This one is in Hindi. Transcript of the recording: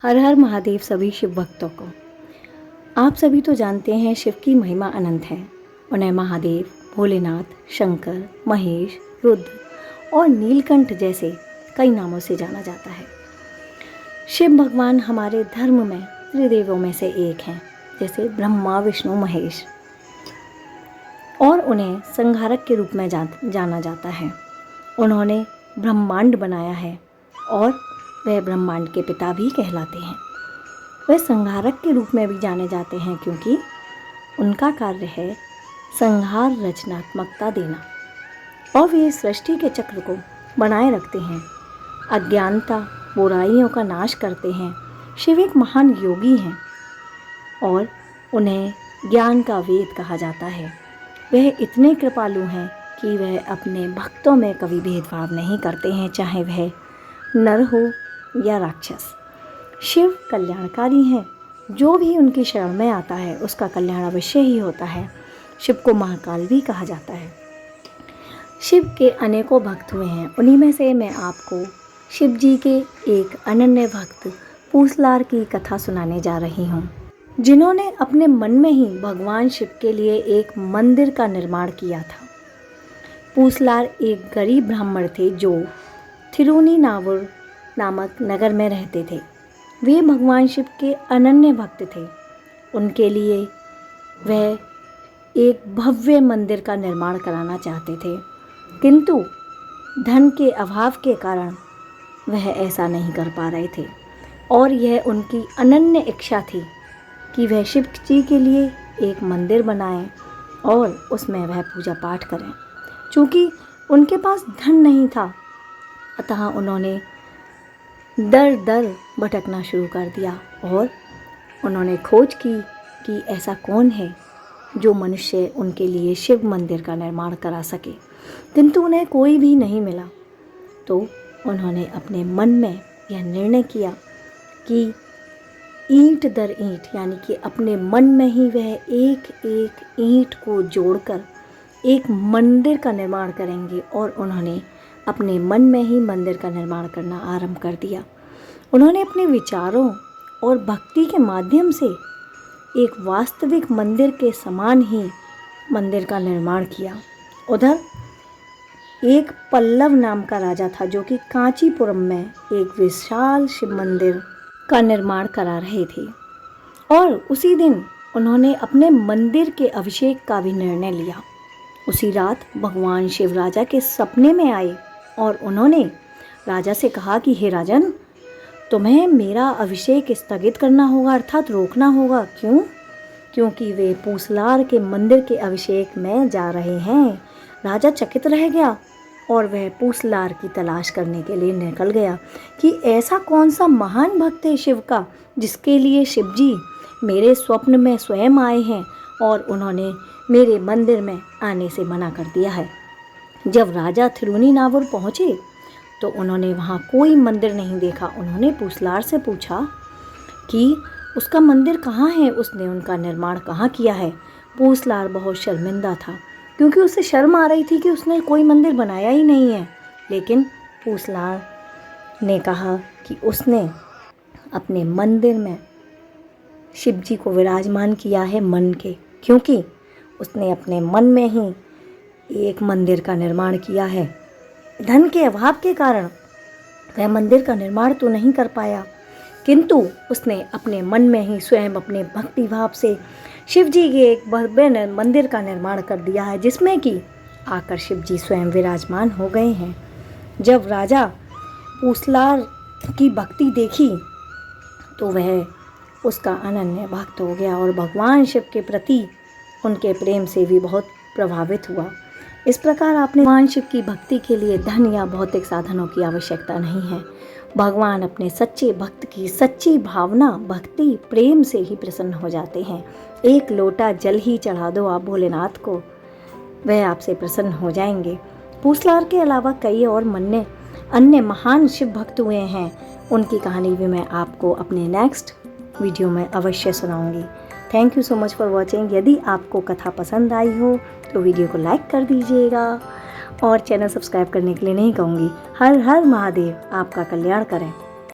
हर हर महादेव सभी शिव भक्तों को। आप सभी तो जानते हैं शिव की महिमा अनंत है। उन्हें महादेव, भोलेनाथ, शंकर, महेश, रुद्र और नीलकंठ जैसे कई नामों से जाना जाता है। शिव भगवान हमारे धर्म में त्रिदेवों में से एक हैं, जैसे ब्रह्मा, विष्णु, महेश, और उन्हें संहारक के रूप में जाना जाता है। उन्होंने ब्रह्मांड बनाया है और वह ब्रह्मांड के पिता भी कहलाते हैं। वह संहारक के रूप में भी जाने जाते हैं क्योंकि उनका कार्य है संहार, रचनात्मकता देना, और वे सृष्टि के चक्र को बनाए रखते हैं। अज्ञानता, बुराइयों का नाश करते हैं। शिव एक महान योगी हैं और उन्हें ज्ञान का वेद कहा जाता है। वह इतने कृपालु हैं कि वह अपने भक्तों में कभी भेदभाव नहीं करते हैं, चाहे वह नर हो या राक्षस। शिव कल्याणकारी हैं। जो भी उनकी शरण में आता है उसका कल्याण अवश्य ही होता है। शिव को महाकाल भी कहा जाता है। शिव के अनेकों भक्त हुए हैं। उन्हीं में से मैं आपको शिव जी के एक अनन्य भक्त पूसलार की कथा सुनाने जा रही हूँ, जिन्होंने अपने मन में ही भगवान शिव के लिए एक मंदिर का निर्माण किया था। पूसलार एक गरीब ब्राह्मण थे जो थिरुनीनावुर नामक नगर में रहते थे। वे भगवान शिव के अनन्य भक्त थे। उनके लिए वह एक भव्य मंदिर का निर्माण कराना चाहते थे, किंतु धन के अभाव के कारण वह ऐसा नहीं कर पा रहे थे, और यह उनकी अनन्य इच्छा थी कि वह शिव जी के लिए एक मंदिर बनाएं और उसमें वह पूजा पाठ करें। चूँकि उनके पास धन नहीं था, अतः उन्होंने दर दर भटकना शुरू कर दिया और उन्होंने खोज की कि ऐसा कौन है जो मनुष्य उनके लिए शिव मंदिर का निर्माण करा सके, किंतु उन्हें कोई भी नहीं मिला। तो उन्होंने अपने मन में यह निर्णय किया कि ईंट दर ईंट, यानी कि अपने मन में ही वह एक एक ईंट को जोड़कर एक मंदिर का निर्माण करेंगे, और उन्होंने अपने मन में ही मंदिर का निर्माण करना आरंभ कर दिया। उन्होंने अपने विचारों और भक्ति के माध्यम से एक वास्तविक मंदिर के समान ही मंदिर का निर्माण किया। उधर एक पल्लव नाम का राजा था जो कि कांचीपुरम में एक विशाल शिव मंदिर का निर्माण करा रहे थे, और उसी दिन उन्होंने अपने मंदिर के अभिषेक का भी निर्णय लिया। उसी रात भगवान शिव राजा के सपने में आए और उन्होंने राजा से कहा कि हे राजन, तुम्हें मेरा अभिषेक स्थगित करना होगा, अर्थात रोकना होगा। क्यों? क्योंकि वे पूसलार के मंदिर के अभिषेक में जा रहे हैं। राजा चकित रह गया और वह पूसलार की तलाश करने के लिए निकल गया कि ऐसा कौन सा महान भक्त है शिव का जिसके लिए शिव जी मेरे स्वप्न में स्वयं आए हैं और उन्होंने मेरे मंदिर में आने से मना कर दिया है। जब राजा थिरुनीनावुर पहुँचे तो उन्होंने वहाँ कोई मंदिर नहीं देखा। उन्होंने पूसलार से पूछा कि उसका मंदिर कहाँ है, उसने उनका निर्माण कहाँ किया है। पूसलार बहुत शर्मिंदा था क्योंकि उसे शर्म आ रही थी कि उसने कोई मंदिर बनाया ही नहीं है। लेकिन पूसलार ने कहा कि उसने अपने मंदिर में शिव जी को विराजमान किया है मन के, क्योंकि उसने अपने मन में ही एक मंदिर का निर्माण किया है। धन के अभाव के कारण वह मंदिर का निर्माण तो नहीं कर पाया, किंतु उसने अपने मन में ही स्वयं अपने भक्ति भाव से शिव जी के एक भव्य मंदिर का निर्माण कर दिया है, जिसमें कि आकर शिव जी स्वयं विराजमान हो गए हैं। जब राजा पूसलार की भक्ति देखी तो वह उसका अनन्य भक्त हो गया और भगवान शिव के प्रति उनके प्रेम से भी बहुत प्रभावित हुआ। इस प्रकार आपने भगवान शिव की भक्ति के लिए धन या भौतिक साधनों की आवश्यकता नहीं है। भगवान अपने सच्चे भक्त की सच्ची भावना, भक्ति, प्रेम से ही प्रसन्न हो जाते हैं। एक लोटा जल ही चढ़ा दो आप भोलेनाथ को, वह आपसे प्रसन्न हो जाएंगे। पूसलार के अलावा कई और अन्य महान शिव भक्त हुए हैं। उनकी कहानी भी मैं आपको अपने नेक्स्ट वीडियो में अवश्य सुनाऊंगी। Thank you so much for watching. यदि आपको कथा पसंद आई हो तो वीडियो को लाइक कर दीजिएगा और चैनल सब्सक्राइब करने के लिए नहीं कहूँगी। हर हर महादेव आपका कल्याण करें।